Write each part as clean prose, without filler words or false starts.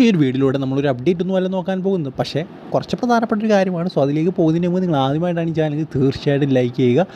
ഈ ഒരു വീഡിയോയിലൂടെ നമ്മളൊരു അപ്ഡേറ്റ് ഒന്നും അല്ല നോക്കാൻ പോകുന്നത്, പക്ഷേ കുറച്ച് പ്രധാനപ്പെട്ട ഒരു കാര്യമാണ്. സോ അതിലേക്ക് പോകുന്നതിന് മുമ്പ് നിങ്ങൾ ആദ്യമായിട്ടാണ് ഈ ചാനൽ തീർച്ചയായിട്ടും ലൈക്ക് ചെയ്യുക.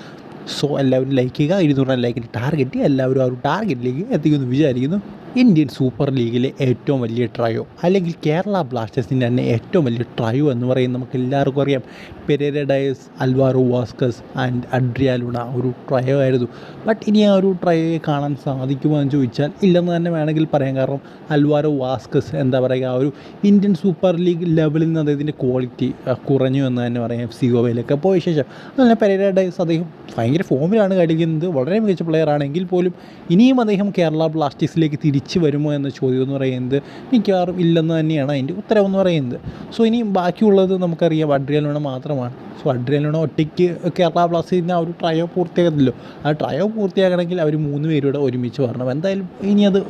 സോ എല്ലാവരും ലൈക്ക് ചെയ്യുക. 200 ലൈക്കിൻ്റെ ടാർഗറ്റ് എല്ലാവരും ആ ഒരു ടാർഗറ്റിലേക്ക് എത്തിക്കുമെന്ന് വിചാരിക്കുന്നു. ഇന്ത്യൻ സൂപ്പർ ലീഗിലെ ഏറ്റവും വലിയ ട്രയോ, അല്ലെങ്കിൽ കേരള ബ്ലാസ്റ്റേഴ്സിൻ്റെ തന്നെ ഏറ്റവും വലിയ ട്രയോ എന്ന് പറയുന്നത് നമുക്ക് എല്ലാവർക്കും അറിയാം. Pereyra Diaz, Alvaro Vazquez and Adrian Luna ഒരു ട്രയോ ആയിരുന്നു. ബട്ട് ഇനി ആ ഒരു ട്രയോയെ കാണാൻ സാധിക്കുമോ എന്ന് ചോദിച്ചാൽ ഇല്ലെന്ന് തന്നെ വേണമെങ്കിൽ പറയാം. കാരണം അൽവാരോ വാസ്കസ് എന്താ പറയുക, ആ ഒരു ഇന്ത്യൻ സൂപ്പർ ലീഗ് ലെവലിൽ നിന്ന് അദ്ദേഹത്തിൻ്റെ ക്വാളിറ്റി കുറഞ്ഞു എന്ന് തന്നെ പറയാം. FC ഗോവയിലൊക്കെ പോയ ശേഷം അതുപോലെ പെരേര ഡയസ് അദ്ദേഹം ഭയങ്കര ഫോമിലാണ് കളിക്കുന്നത്, വളരെ മികച്ച പ്ലെയർ ആണെങ്കിൽ പോലും ഇനിയും അദ്ദേഹം കേരള ബ്ലാസ്റ്റേഴ്സിലേക്ക് തിരിച്ചു വരുമോ എന്ന ചോദ്യം എന്ന് പറയുന്നത് മിക്കവാറും ഇല്ലെന്ന് തന്നെയാണ് അതിൻ്റെ ഉത്തരവെന്ന് പറയുന്നത്. സോ ഇനി ബാക്കിയുള്ളത് നമുക്കറിയാം അഡ്രിയാൻ ലൂണ മാത്രമാണ്. സോ അഡ്രിയാൻ ലൂണ ഒറ്റയ്ക്ക് കേരള ബ്ലാസ്റ്റേഴ്സിൻ്റെ ആ ഒരു ട്രയോ പൂർത്തിയാകത്തില്ലോ. ആ ട്രയോ പൂർത്തിയാകണമെങ്കിൽ അവർ 3 പേരുടെ ഒരുമിച്ച് വരണം. എന്തായാലും ഇനി അത്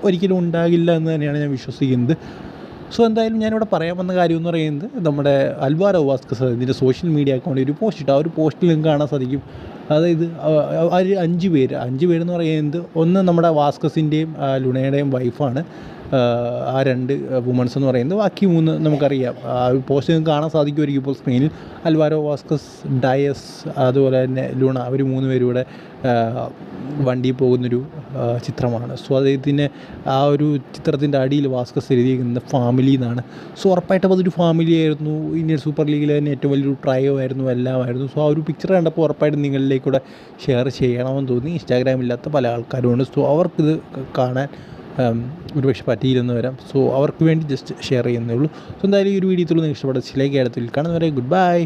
ഒരിക്കലും ഉണ്ടാകില്ല എന്ന് തന്നെയാണ് ഞാൻ വിശ്വസിക്കുന്നത്. സോ എന്തായാലും ഞാനിവിടെ പറയാൻ വന്ന കാര്യം എന്ന് പറയുന്നത്, നമ്മുടെ അൽവാരോ വാസ്കസ് ഇതിൻ്റെ സോഷ്യൽ മീഡിയ അക്കൗണ്ടിൽ ഒരു പോസ്റ്റ് ഇട്ട്, ആ ഒരു പോസ്റ്റിൽ നിങ്ങൾക്ക് കാണാൻ സാധിക്കും. അതായത് ഒരു 5 പേരെന്ന് പറയുന്നത്, ഒന്ന് നമ്മുടെ വാസ്കസിൻ്റെയും ലുണയുടെയും വൈഫാണ്. ആ 2 വുമൺസ് എന്ന് പറയുന്നത്. ബാക്കി 3 നമുക്കറിയാം. ആ ഒരു പോസ്റ്റ് നിങ്ങൾക്ക് കാണാൻ സാധിക്കുമായിരിക്കും ഇപ്പോൾ സ്ക്രീനിൽ. അൽവാരോ വാസ്കസ്, ഡയസ്, അതുപോലെ തന്നെ ലുണ, അവർ 3 പേരും ഇവിടെ വണ്ടിയിൽ പോകുന്നൊരു ചിത്രമാണ്. സോ അദ്ദേഹത്തിന് ആ ഒരു ചിത്രത്തിൻ്റെ അടിയിൽ വാസ്കസ് എഴുതിയിരിക്കുന്നത് ഫാമിലി എന്നാണ്. സോ ഉറപ്പായിട്ടും അതൊരു ഫാമിലി ആയിരുന്നു. ഇന്ത്യൻ സൂപ്പർ ലീഗിലെ തന്നെ ഏറ്റവും വലിയൊരു ട്രയോ ആയിരുന്നു, എല്ലാമായിരുന്നു. സോ ആ ഒരു പിക്ചർ കണ്ടപ്പോൾ ഉറപ്പായിട്ടും നിങ്ങളിലേക്കൂടെ ഷെയർ ചെയ്യണമെന്ന് തോന്നി. ഇൻസ്റ്റാഗ്രാമില്ലാത്ത പല ആൾക്കാരുമുണ്ട്. സോ അവർക്കിത് കാണാൻ ഒരുപക്ഷെ പറ്റിയില്ലെന്ന് വരാം. സോ അവർക്ക് വേണ്ടി ജസ്റ്റ് ഷെയർ ചെയ്യുന്നേ ഉള്ളൂ. സോ എന്തായാലും ഈ ഒരു വീഡിയോയിൽ നിങ്ങൾക്ക് ഇഷ്ടപ്പെട്ട ചില കേരളത്തിൽ കാണുന്നവരെ ഗുഡ് ബൈ.